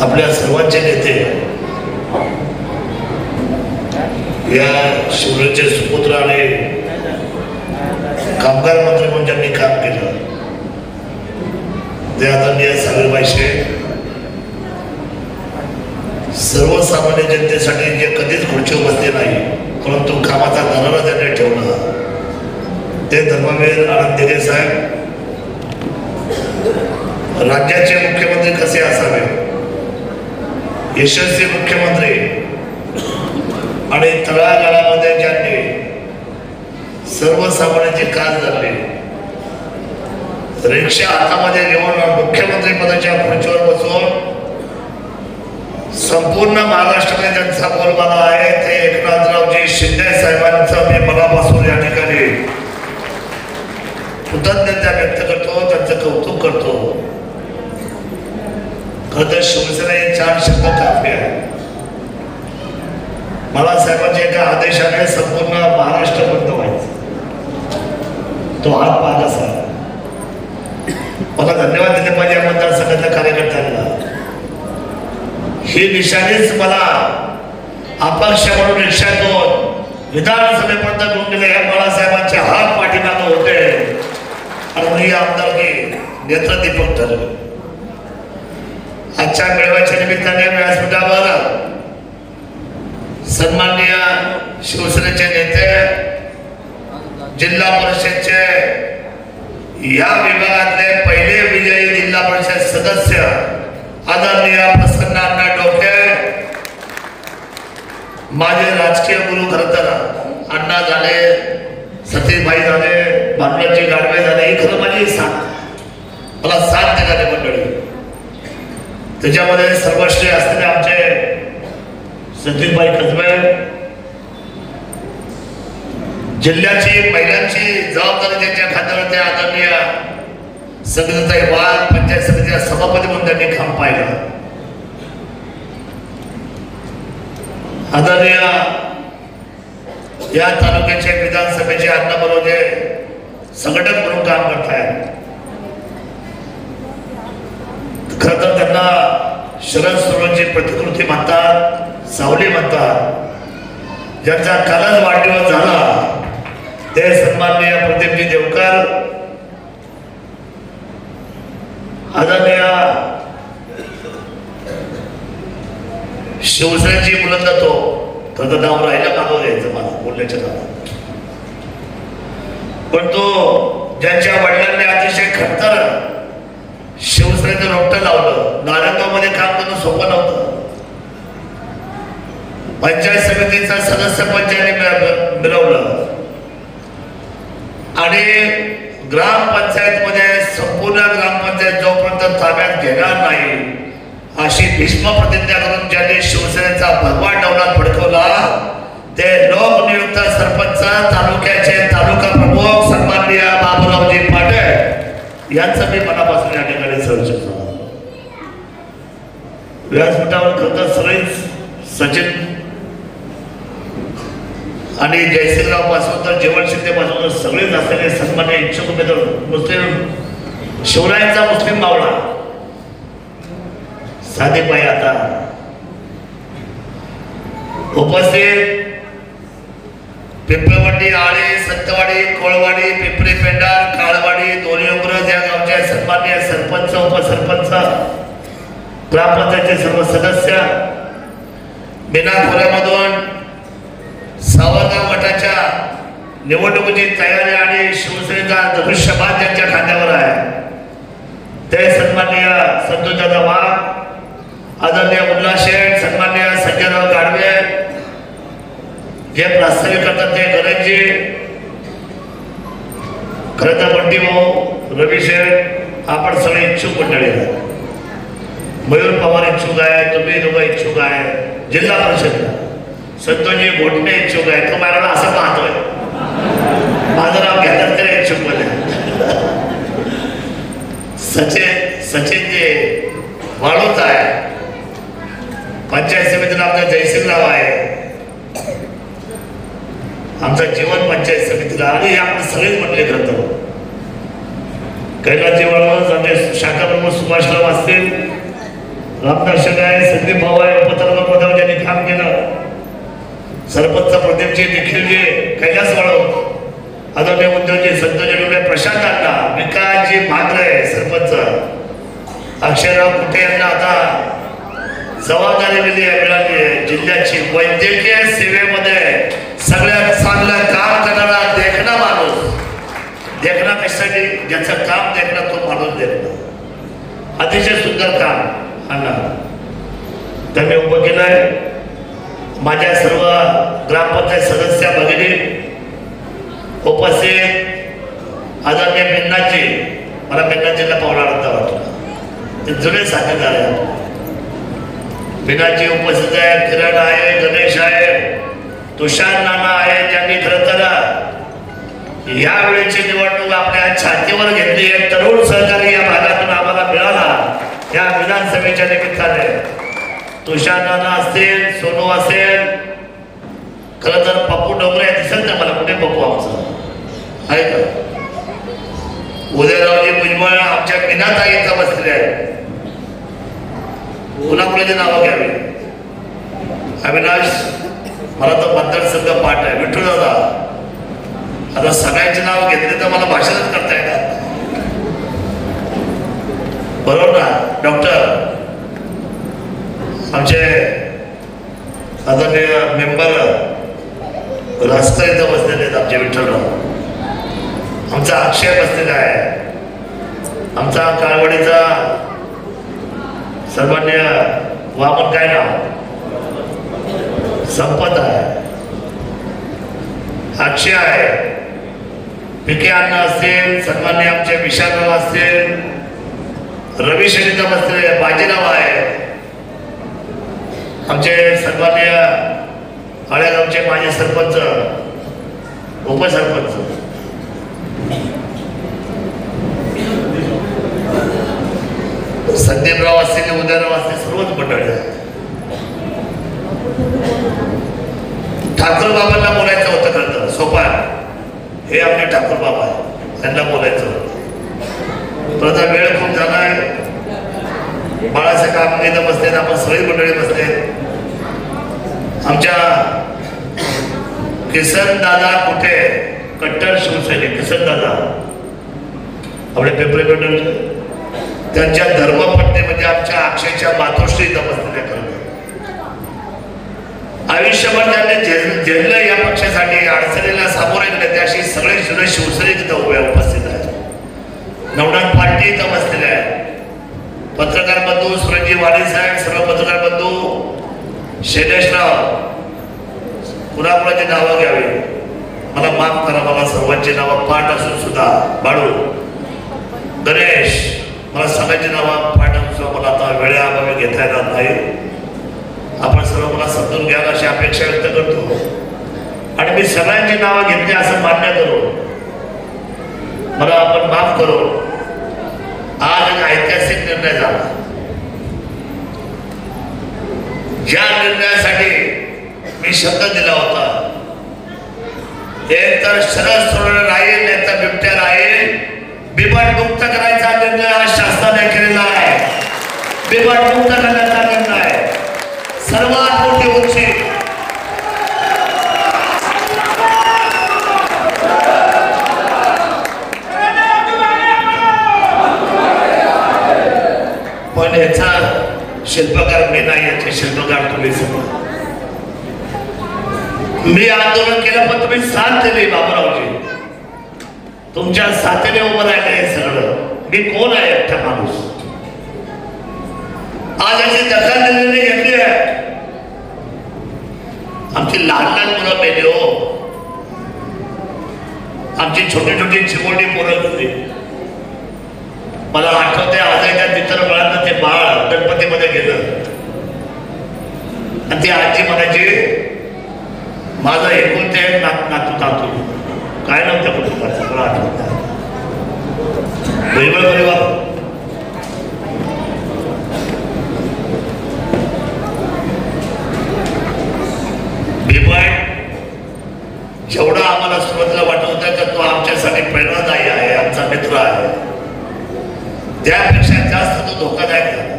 आपल्या सर्वांचे नेते या शिवसेनेचे सुपुत्र आणि कामगार मंत्री म्हणून ज्यांनी काम केलं ते आदरणीय सागरबाई शेठ, सर्वसामान्य जनतेसाठी जे कधीच खुर्चीवर बसले नाही परंतु कामाचा दरारा त्यांनी ठेवला ते धर्मवीर आनंद दिघे साहेब. राज्याचे मुख्यमंत्री कसे असावे, यशस्वी मुख्यमंत्री आणि तळागाळामध्ये ज्यांनी सर्वसामान्यांची कास धरली, रिक्षा हातामध्ये घेऊन मुख्यमंत्री पदाच्या खुर्चीवर बसून संपूर्ण महाराष्ट्रामध्ये ज्यांचा बोलबाला आहे ते एकनाथरावजी शिंदे साहेबांचा मी मनापासून या ठिकाणी कृतज्ञता व्यक्त करतो, त्यांचं कौतुक करतो. खरं तर शिवसेना हे 4 शब्द काफी आहे. मला साहेबांच्या एका आदेशाने संपूर्ण महाराष्ट्र बंद व्हायचं, तो हात पाहत असा. मला धन्यवाद दिले पाहिजे या मतदारसंघातल्या कार्यकर्त्यांना. ही निशाणीच मला अपक्ष म्हणून रिक्षातून विधानसभेपर्यंत घेऊन गेले. या बाळासाहेबांचे हात पाठीमागे होते आणि मी आमदारकी नेत्रदीपक ठरले. आजच्या मेळाव्याच्या निमित्ताने व्यासपीठावर सन्माननीय शिवसेनेचे नेते, जिल्हा परिषदचे या विभागातले पहिले विजयी जिल्हा परिषद सदस्य आदरणीय प्रसन्न अण्णा डोके, माझे राजकीय गुरु खरं तर अण्णा झाले, सतीशभाई झाले, भानुजी गाडवे झाले, ही खरं माझी साथ, मला साथ देणारे मंडळी. त्याच्यामध्ये सर्वश्रेय असलेले आमचे सतीशभाई कसबे, जिल्ह्याची महिलांची जबाबदारी त्यांच्या खात्यावर आदरणीय संगीताई वाघ, पंचायत समितीच्या सभापती म्हणून त्यांनी काम पाहिलं. आदरणीय या तालुक्याचे विधानसभेचे अण्णाबरोबर संघटक म्हणून काम करतायत. खरं तर त्यांना शरद सोनवणेची प्रतिकृती म्हणतात, सावली म्हणतात. ज्यांचा कालच वाढदिवस झाला ते सन्माननीय प्रदीपजी देवकर, आदरणीय शिवसेनेची बुलंद तो खरं नाव राहिलं मागं घ्यायचं माझं बोलण्याच्या नावात. पण तो ज्यांच्या वडिलांनी अतिशय खडतर शिवसेनेचं रोपटं लावलं, नारायणगावमध्ये काम करणं सोपं नव्हतं. पंचायत समितीचा सदस्य पंचायतीने मिळवलं आणि ग्रामपंचायतमध्ये संपूर्ण ग्रामपंचायत जोपर्यंत ताब्यात घेणार नाही अशी भीष्म प्रतिज्ञा करून ज्यांनी शिवसेनेचा भगवा डौलात फडकवला ते लोकनियुक्त सरपंच, तालुक्याचे तालुका प्रमुख सन्माननीय बाबूरावजी पाटील यांचं मी मनापासून या ठिकाणी सहर्ष करतो. व्यासपीठावर खरं सगळेच सचिन आणि जयसिंगराव पासून तर जेवण शिंदे पासून सगळेच असलेले सन्मान्य इच्छुक उमेदवार, मुस्लिम शिवरायांचा मुस्लिम मावळा साधेबाई आता उपस्थित, पिंपळवंडी, आळे, संतवाडी, कोळवाडी, पिंपरी पेंडार, काळवाडी, दोन्ही उमरज या गावचे सन्मान्य सरपंच, उपसरपंच, ग्रामपंचायतचे सर्व सदस्य, मीना खोऱ्यामधून सावरगाव गटाच्या निवडणुकीची तयारी आणि शिवसेनेचा धनुष्यबाण ज्यांच्या खात्यावर आहे ते सन्माननीय संतोषदादा वाघ, आदरणीय उल्हास शेठ, सन्माननीय संजयराव गाडवे, जे प्रास्ताविक करतात ते गणेशजी, खरं तर बंटी भाऊ, रवी शेठ, आपण सगळे इच्छुक मंडळी आहात. मयूर पवार इच्छुक आहे, तुम्ही दोघं इच्छुक आहे, जिल्हा परिषदला संतोषजी घोटणे इच्छुक आहे. तो मला असं पाहतोय, माझं नाव घेतात तरी इच्छुक मध्ये. सचिन जे वाळूच आहे, पंचायत समितीला आमचा जयसिंगराव आहे, आमचा जीवन पंचायत समितीला, आणि आपण सगळेच म्हटले करतो. कैलासजी वाळूज, शाखा प्रमुख सुभाषराव असतील, रामदास आहे, संदीप भाऊ आहे, उपतर्म पदावर ज्यांनी काम केलं, सरपंच प्रदीपजी देखील जे कैलास वाळव, आदरणीय उद्योगजी संतोजी डोळे, प्रशांत अण्णा, विकासजी भांगरे सरपंच, अक्षयराव कुठे यांना आता जबाबदारी मिळाली आहे जिल्ह्याची. वैद्यकीय सेवेमध्ये सगळ्यात चांगलं काम करणारा देखणा माणूस, देखणा कशासाठी, ज्याचं काम देखणं तो माणूस देखणं, अतिशय सुंदर काम अण्णा त्यांनी उभं केलं आहे. माझ्या सर्व ग्रामपंचायत सदस्य भगिनी उपस्थित, आदरणीय मेन्नाजी, मला मेन्नाजीला पावला वाटतं, ते जुने साथीदार आहेत. मीनाजी उपस्थित आहे, किरण आहे, गणेश आहे, तुषार नाना आहे, ज्यांनी खरं तर या वेळेची निवडणूक आपल्या छातीवर घेतली आहे. तरुण सहकारी या भागातून आम्हाला मिळाला या विधानसभेच्या निमित्ताने. तुषार नाना असतील, सोनू असेल, खरं तर पप्पू डोंगरे दिसत नाही मला, कुठे पप्पू आमचा आहे का, उदयरावजी भुजबळ, आमच्या मीनाताई इथं बसलेले आहेत. कुणाकुणाची नावं घ्यावी, अविनाश, मला तर मतदारसंघ पाठ आहे, विठ्ठल दादा, आता सगळ्यांची नाव घेतली तर मला भाषणच करता येतात बरोबर ना. डॉक्टर आमचे आदरणीय मेंबर रास्कर इथं बसलेले आहेत, आमचे विठ्ठलराव, आमचा अक्षय बसलेला आहे, आमचा काळवडीचा सर्वांनी वामन काय नाव, संपत आहे, अक्षय आहे, पिके अण्णा असतील, सन्मान्य आमचे विशालराव असतील, रवी शनिता बसलेले, बाजीराव आहे, आमचे सन्मान्य हळेगावचे माजी सरपंच, उपसरपंच, संदीपराव असतील, उदयराव असतील, सर्वच मंडळी आहेत. ठाकूर बाबांना बोलायचं होतं, खरं सोपा हे आपले ठाकूर बाबा आहे, त्यांना बोलायचं होतं, पण आता वेळ खूप झाला आहे. बाळासाहेब आपण इथं बसलेत, आपण सगळी मंडळी बसलेत. आमच्या किसन दादा कुठे, कट्टर शिवसैनिक किसन दादा, आपले पेपरे पेपर, त्यांच्या धर्मपत्नी म्हणजे आमच्या अक्षयच्या मातोश्री इथं बसलेल्या, खरं आयुष्यभर त्यांनी झेललं या पक्षासाठी, अडचणीला सामोरे गेले, त्याशी सगळे जुने शिवसैनिक इथं उपस्थित आहेत. नवनाथ पाटील इथं बसलेले आहेत, पत्रकार बंधू सुरजी वाणी साहेब, सर्व पत्रकार बंधू, शैलेशराव, कुणाकुणाची नावं घ्यावी, मला माफ करा, मला सर्वांची नावं पाठ असून सुद्धा, बाळू, गणेश, मला सगळ्यांची नावं पाठ असून सुद्धा मला आता वेळेअभावी घेता येणार नाही. आपण सर्व मला समजून घ्याल अशी अपेक्षा व्यक्त करतो, आणि मी सगळ्यांची नावं घेतली असं मान्य करू, मला आपण माफ करू. आज एक ऐतिहासिक निर्णय झाला, ज्या निर्णयासाठी मी शब्द दिला होता, एक तर शरद सोडवणे राहील, नाही तर बिबट्या राहील, बिबट मुक्त करायचा निर्णय आज शासनाने केलेला आहे. बिबट मुक्त करण्याचा निर्णय सर्वात मोठी उंची, पण याचा शिल्पकार मी नाही, याचे शिल्पकार तुम्ही समजा. मी आंदोलन केलं पण तुम्ही साथ दिली बाबूरावजी, तुमच्या साथीने उभं राहिलं हे सगळं. मी कोण आहे, एकटा माणूस, आज याची दखल दिलेली घेतली आहे. आमची लहान लहान मुलं मेली हो, आमची छोटी छोटी चिमोटी पोरं होती. मला आठवते आजही त्या मित्रमळांना ते बाळ गणपतीमध्ये गेलं आणि ती आजी म्हणायची, माझा एकूण ते नातू तातू, काय नव्हतं कुटुंबाचं, मला आठवतं भुजबळ परिवार. बिबट जेवढा आम्हाला सुरुवातीला वाटत होतं की तो आमच्यासाठी प्रेरणादायी आहे, आमचा मित्र आहे, त्यापेक्षा जास्त तो धोकादायक झाला.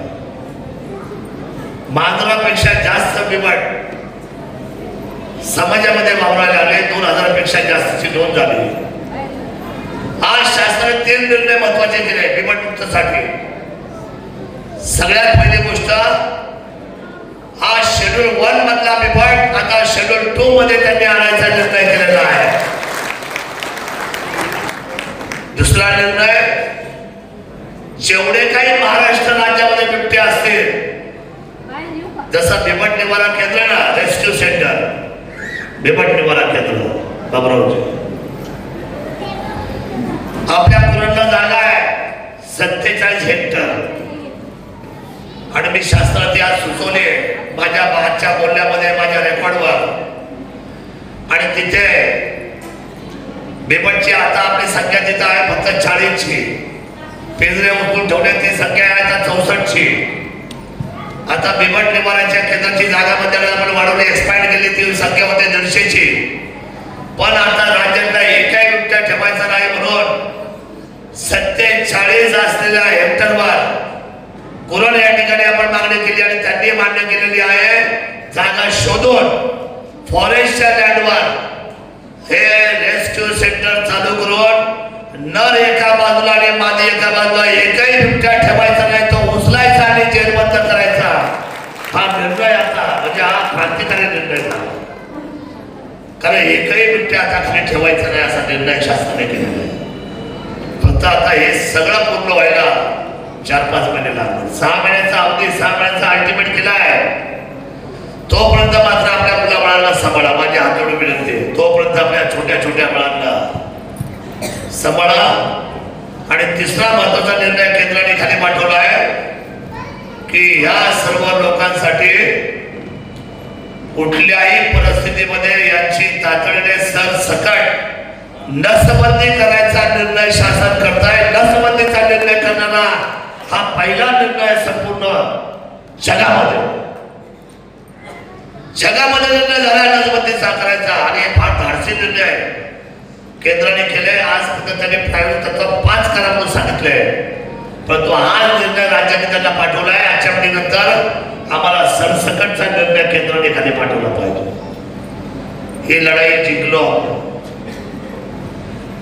मांजरापेक्षा जास्त बिबट समाजामध्ये वावरायला आले. 2000 पेक्षा जास्तची नोंद झाली. आज शासनाने 3 निर्णय महत्वाचे केले बिबट मुक्तीसाठी. सगळ्यात पहिली गोष्ट, हा शेड्यूल 1 मधला बिबट आता शेड्यूल 2 मध्ये त्यांनी आणायचा निर्णय केलेला आहे. दुसरा निर्णय, जेवढे काही महाराष्ट्र राज्यामध्ये बिबटे असतील, जसं बिबट निवारा केंद्र ना, रेस्क्यू सेंटर बिबट निवारा केंद्र बाबरावजी, आपल्या पुराणला जागा आहे 47 हेक्टर. आणि मी शास्त्रात आज सुचवले माझ्या बाच्या बोलण्यामध्ये, माझ्या रेकॉर्डवर. आणि तिथे बिबटची आता आपली संख्या तिथं आहे फक्त 40ची. पिंजरे उचलून ठेवण्याची संख्या आहे आता 64ची. आता बिबट निवाराच्या केंद्राची जागा मध्ये आपण वाढवली, एक्सपांड केली, ती संख्या होते 150ची. पण आता राज्यातला एकही बिबट्या ठेवायचा नाही म्हणून 47 असलेल्या हेक्टरवर कुरण या ठिकाणी आपण मागणी केली आणि त्यांनी मान्य केलेली आहे. जागा शोधून फॉरेस्टच्या लँडवर हे रेस्क्यू सेंटर चालू करून नर एका बाजूला आणि मादी एका बाजूला एकही बिबट्या ठेवायचा नाही, तो उचलायचा आणि जेरबंद करायचा. हा निर्णय आता म्हणजे हा क्रांतिकारी निर्णय झाला. कारण एकही बिबट्या आता खाली ठेवायचा नाही असा निर्णय शासनाने केलेला आहे. फक्त आता हे सगळं पूर्ण व्हायला 4-5 महिने लागतात. 6 महिन्याचा अवधी, 6 महिन्याचा अल्टिमेट केला आहे. तोपर्यंत मात्र आपल्या मुलाबाळांना सांभाळा, माझी हातोडी विनंती. तोपर्यंत आपल्या छोट्या छोट्या मुलांना सांभाळा. आणि तिसरा महत्वाचा निर्णय केंद्राने खाली पाठवला आहे की या सर्व लोकांसाठी कुठल्याही परिस्थितीमध्ये यांची तातडीने सरसकट नसबंदी करायचा निर्णय शासन करताय. नसबंदीचा निर्णय करणारा हा पहिला निर्णय संपूर्ण जगामध्ये निर्णय झाला नसबंदीचा करायचा. आणि हे फार धाडसी निर्णय केंद्राने केले. आज त्यांनी प्रायोगिक तत्व 5 करा म्हणून सांगितले, परंतु हा निर्णय राज्याने त्यांना पाठवलाय. आजच्या नंतर आम्हाला सरसकटचा निर्णय केंद्राने खाली पाठवला पाहिजे. ही लढाई जिंकलो.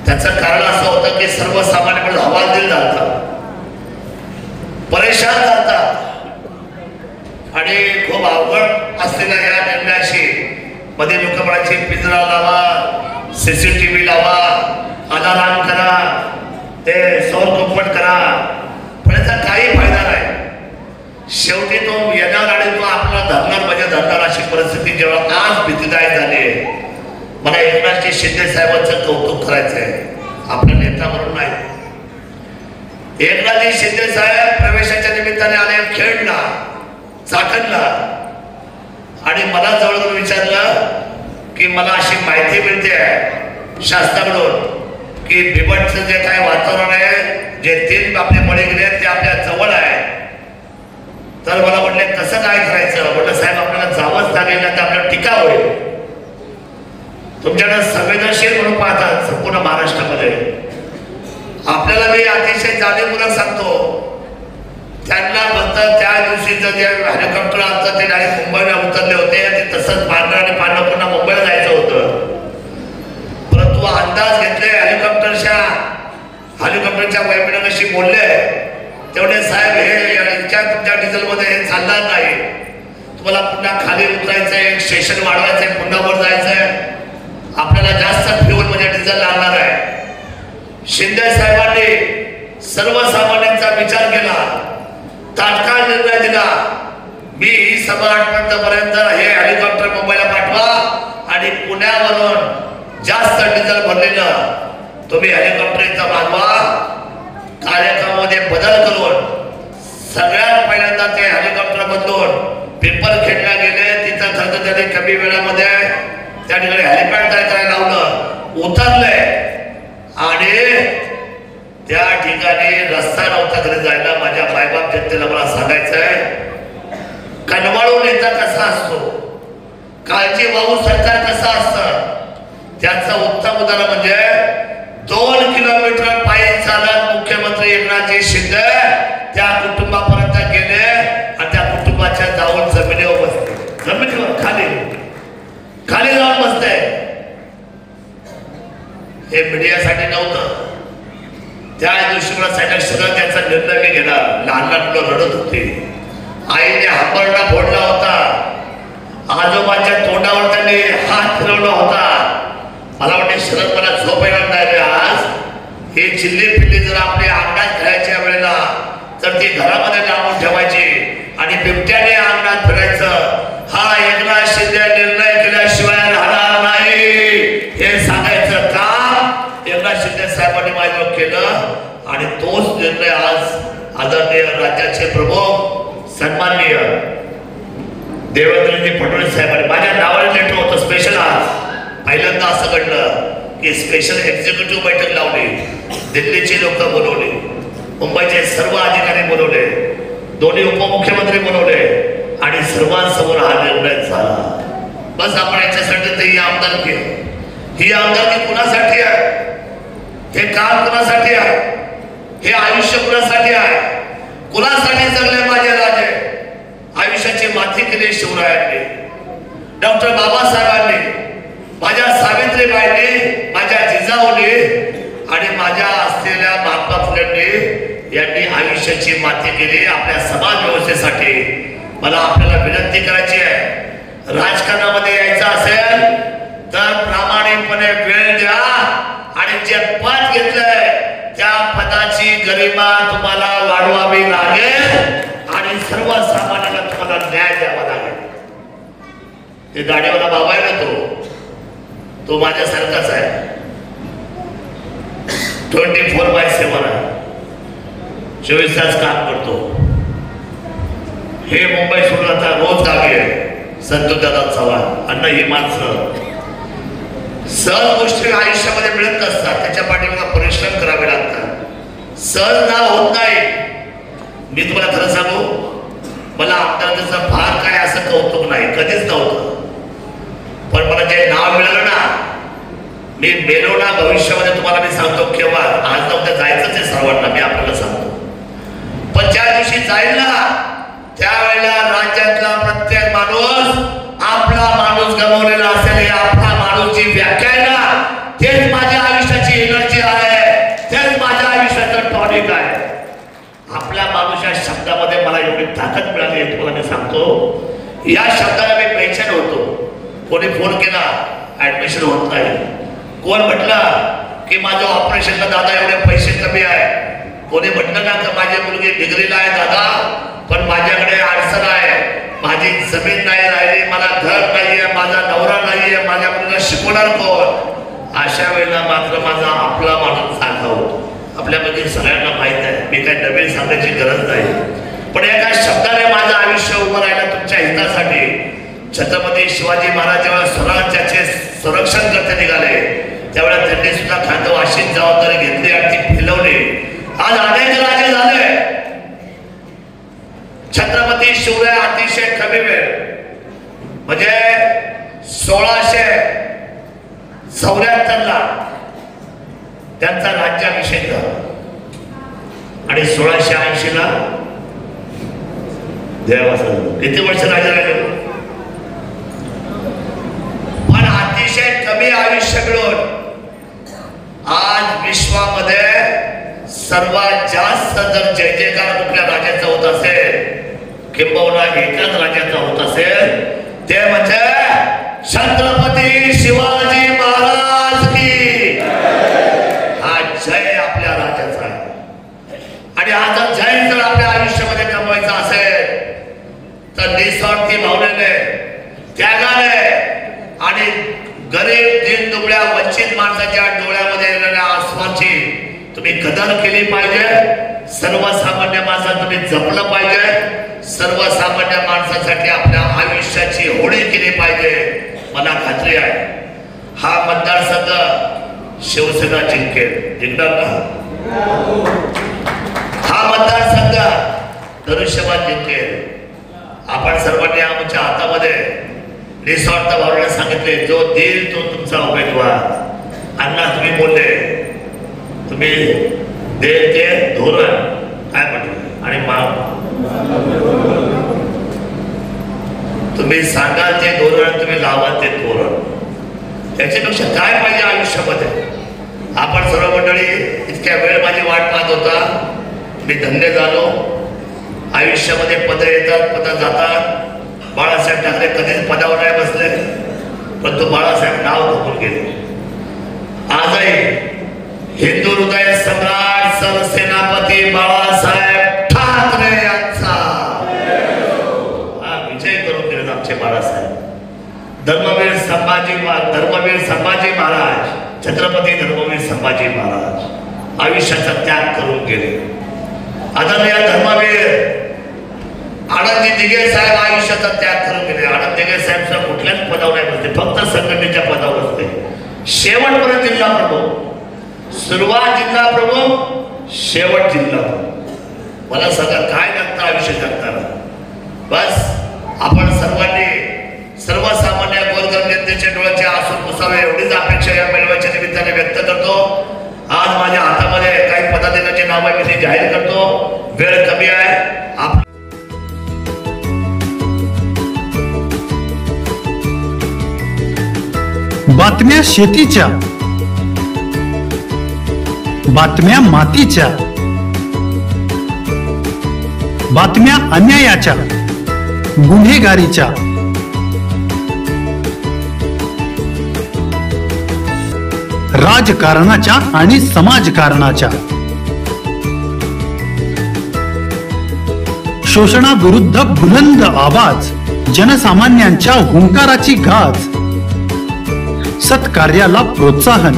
त्याचं कारण असं होतं की सर्वसामान्य हवालदिल झाला, परेशान झाला. आणि खूप अवघड असलेल्या या निर्णयाशी मध्ये लोक म्हणायचे पिंजरा लावा, CCTV लावा, अलार्म करा, ते सौर कुंपण करा, पण याचा काही फायदा नाही. शेवटी तो येणार आणि तो आपला धरणार म्हणजे धरणार अशी परिस्थिती जेव्हा आज भीतीदायक झाली आहे. मला एकनाथजी शिंदे साहेबांचं कौतुक करायचंय, आपला नेता म्हणून नाही. एकनाथजी शिंदे साहेब प्रवेशाच्या निमित्ताने आले खेळला, चाकणला, आणि मला जवळ विचारलं की मला अशी माहिती मिळते शासनाकडून की बिबटचं जे काय वातावरण आहे, जे 3 आपले बळी गेले ते आपल्या जवळ आहे. तर मला म्हटले कसं काय करायचं. म्हटलं साहेब आपल्याला जावंच लागेल, तर आपल्याला टीका होईल. तुमच्याकडे संवेदनशील म्हणून पाहतात संपूर्ण महाराष्ट्रामध्ये. आपल्याला मी अतिशय जाणीवपूर्वक सांगतो, त्यांना फक्त त्या दिवशीचं जे हेलिकॉप्टर आमचं ते डायरेक्ट मुंबईला उतरले होते, ते तसंच पांढरं आणि पांढरं पुन्हा मुंबईला जायचं होतं. परंतु अंदाज घेतले हेलिकॉप्टरच्या वैमानिकाशी बोलले, तेवढे साहेब हे तुमच्या डिझेलमध्ये हे चालणार नाही, तुम्हाला पुन्हा खाली उतरायचंय, स्टेशन वाढवायचंय, पुन्हा वर जायचंय, आपल्याला जास्त फ्युल म्हणजे डिझेल लागणार आहे. शिंदे साहेबांनी सर्वसामान्यांचा विचार केला, तात्काळ निर्णय दिला. मी ही सभा आठवड्यापर्यंत हे हेलिकॉप्टर मुंबईला पाठवा आणि पुण्यावरून जास्त डिझेल भरलेलं तुम्ही हेलिकॉप्टर इथं मागवा. कार्यक्रमामध्ये बदल करून सगळ्यात पहिल्यांदा ते हेलिकॉप्टर बदलून पिंपरखेडला गेले. तिथं खर्च त्यांनी कमी वेळामध्ये त्या ठिकाणी हेलिपॅड तयार करायला लावलं, उतरले आणि त्या ठिकाणी रस्ता नव्हता घरी जायला. माझ्या मायबाप जनतेला मला सांगायचंय, कनवाळून नेता कसा असतो, काळजी वाहू सरकार कसं असतं, त्याचं उत्तम उदाहरण म्हणजे 2 किलोमीटर पायी चालत मुख्यमंत्री एकनाथजी शिंदे त्या कुटुंबापर्यंत गेले आणि त्या कुटुंबाच्या जाऊन ते मीडियासाठी नव्हतं. त्या दिवशी मला सांगितलं सगळं त्याचा निर्णय मी घेणार. लहान लहान मुलं रडत होती. आईने हांबरडा फोडला होता. आजोबाच्या तोंडावर त्यांनी हात फिरवला होता. मला वाटते शरद मला झोप येणार नाही रे आज. ही चिल्ली पिल्ली जर आपल्या अंगणात खेळायच्या वेळेला तर ती घरामध्ये लावून ठेवायची आणि बिबट्याने अंगणात फिरायचं. हा एकनाथ शिंदे निर्णय केल्याशिवाय राहणार नाही हे सांगायचं काम एकनाथ शिंदे साहेबांनी माझ्यावर केलं. आणि तोच निर्णय आज आदरणीय राज्याचे प्रमुख सन्माननीय देवेंद्रजी फडणवीस साहेबांनी माझ्या नावाने लेटर होतं स्पेशल. आज पहिल्यांदा असं घडलं की स्पेशल एक्झिक्युटिव्ह बैठक लावली. दिल्लीची लोक बोलवली, मुंबईचे सर्व अधिकारी बोलवले, दोन्ही उपमुख्यमंत्री बोलवले आणि सर्वांसमोर हा निर्णय झाला. बस आपण याच्यासाठी तर ही आमदारकी कुणासाठी आहे? हे काम कुणासाठी आहे? हे आयुष्य कुणासाठी आहे? कुणासाठी जगले माझे राजे? आयुष्याची माती केली शिवरायांनी, डॉक्टर बाबासाहेबांनी, माझ्या सावित्रीबाईंनी, माझ्या जिजाऊनी आणि माझ्या असलेल्या महात्मा फुलेंनी यांनी आयुष्याची माती केली आपल्या समाज व्यवस्थेसाठी. मला आपल्याला विनंती करायची आहे, राजकारणामध्ये यायचं असेल तर प्रामाणिकपणे वेळ द्या आणि जे पद घेतलंय त्या पदाची गरिमा तुम्हाला वाढवावी लागेल आणि सर्वसामान्यांना तुम्हाला न्याय द्यावा लागेल. ते गाडीवाला बाबा आहे ना, तो माझ्यासारखाच आहे. 24/7 आहे, 24 तास काम करतो. हे मुंबई सोडून आता रोज गावी आहे. संतोषदादा चव्हाण अण्णा ही माणसं सहज गोष्टी आयुष्यामध्ये मिळत नसतात, त्याच्या पाठीमागे परिश्रम करावे लागतात. सहज नाव होत नाही. मी तुम्हाला खरं सांगू, मला आमदारकीचं फार काय असं कौतुक नाही, कधीच नव्हतं. पण मला जे नाव मिळालं ना, मी मेलो ना भविष्यामध्ये तुम्हाला मी सांगतो केव्हा. आज नव्हतं जायचंच आहे सर्वांना, मी आपल्याला सांगतो. पण ज्या दिवशी जाईल ना त्यावेळेला राज्यातला प्रत्येक माणूस आपला माणूस गमावलेला असेल. हे आपला माणूस जी व्याख्या आहे ना, तेच माझ्या आयुष्याची एनर्जी आहे, तेच माझ्या आयुष्याचं टॉनिक आहे. आपला माणूस या शब्दामध्ये मला एवढी ताकद मिळाली आहे तुम्हाला मी सांगतो. या शब्दाला मी बेचैन होतो. कोणी फोन केला ऍडमिशन होत नाही, कोण म्हटलं की माझं ऑपरेशनला दादा एवढे पैसे कमी आहे, कोणी म्हटलं ना की माझी मुलगी डिग्रीला आहे दादा पण माझ्याकडे अडचण आहे, माझी जमीन नाही राहिली, मला घर नाहीये, माझा नवरा नाहीये, माझ्या मुलीला शिकवणार कोण. अशा वेळेला मात्र माझा आपला माणूस जागा होतो. आपल्यामध्ये सगळ्यांना माहित आहे, मी काही नवीन सांगायची गरज नाही. पण एका शब्दाने माझं आयुष्य उभं राहिलं तुमच्या हितासाठी. छत्रपती शिवाजी महाराज जेव्हा स्वराज्याचे संरक्षण करते निघाले त्यावेळेला त्यांनी सुद्धा खांदव अशी जबाबदारी घेतली आणि ती फिरवली. आज अनेक राजे झाले. छत्रपती शिवराय अतिशय कमी वेळ म्हणजे 1674 ला त्यांचा राज्याभिषेक झाला आणि 1680 ला देवाचा. किती वर्ष राजा राहिले? पण अतिशय कमी आयुष्य मिळून आज विश्वामध्ये सर्वात जास्त जर जय जयकार कुठल्या राजाचा होत असेल, किंबहुना एकाच राजाचा होत असेल, ते म्हणजे छत्रपती शिवाजी महाराज की. हा जय आपल्या राजाचा आहे. आणि हा जर जय जर आपल्या आयुष्यामध्ये कमवायचा असेल तर निस्वार्थी भावनेने, त्यागाने आणि गरीब दीनदुबळ्या वंचित माणसाच्या डोळ्यामध्ये येणाऱ्या आसमाची तुम्ही कदर केली पाहिजे. सर्वसामान्य माणसाला तुम्ही जपलं पाहिजे. सर्वसामान्य माणसासाठी आपल्या आयुष्याची होळी केली पाहिजे. मला खात्री आहे हा मतदारसंघ शिवसेना जिंकेल. जिंकणार ना? हा मतदारसंघ धनुष्यबाण जिंकेल. आपण सर्वांनी आमच्या हातामध्ये निस्वार्थ भावनेने सांगितले, जो देईल तो तुमचा उमेदवार. अण्णा तुम्ही बोलले, तुम्ही देईल ते धोरण काय म्हटलं आणि तुम्ही सांगाल ते धोरण, तुम्ही लावाल ते धोरण. त्याच्यापेक्षा काय पाहिजे आयुष्यामध्ये? आपण सर्व मंडळी इतक्या वेळ माझी वाट पाहत होता. मी धन्य झालो. आयुष्यामध्ये पद येतात, पद जातात. बाळासाहेब ठाकरे कधीच पदावर नाही बसले, परंतु बाळासाहेब नाव घालून गेले. आजही हिंदू हृदय सम्राट सरसेनापती बाळासाहेब ठाकरे यांचा हा विजय करून दिले आमचे बाळासाहेब. धर्मवीर संभाजी महाराज, छत्रपती धर्मवीर संभाजी महाराज आयुष्याचा त्याग करून गेले. आदरणीय धर्मवीर आनंदी दिघे साहेब आयुष्याचा त्याग करून गेले. आनंद दिघे साहेब कुठल्याच पदावर नाही बसते, फक्त संघटनेच्या पदावर बसते. शेवटपर्यंत जिल्हा प्रमुख, सुरुवात जिल्हा प्रमुख, शेवट जिल्हा प्रमुख. मला सगळं काय लागतं आयुष्य जगताना. बस आपण सर्वांनी सर्वसामान्य गोरगरीब जनतेचे डोळ्याचे आसून पुसावे एवढीच अपेक्षा या मेळाव्याच्या निमित्ताने व्यक्त करतो. आज माझ्या हातामध्ये काही पदाधिकाऱ्यांची नावे मी जाहीर करतो. वेळ कमी आहे. बातम्या शेतीच्या, बातम्या मातीच्या, बातम्या अन्यायाच्या, गुन्हेगारीच्या, राजकारणाच्या आणि समाजकारणाच्या, शोषणाविरुद्ध बुलंद आवाज, जनसामान्यांच्या हुंकाराची गाज, सत्कार्याला प्रोत्साहन,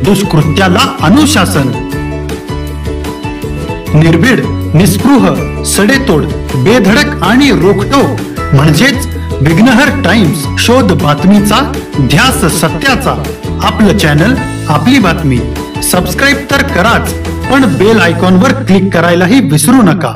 दुष्कृत्याला अनुशासन, निर्भीड, निस्पृह, सडेतोड, बेधडक आणि रोखटोक म्हणजेच विघ्नहर टाइम्स. शोध बातमीचा, ध्यास सत्याचा. आपलं चॅनल, आपली बातमी. सबस्क्राईब तर कराच, पण बेल आयकॉनवर क्लिक करायलाही विसरू नका.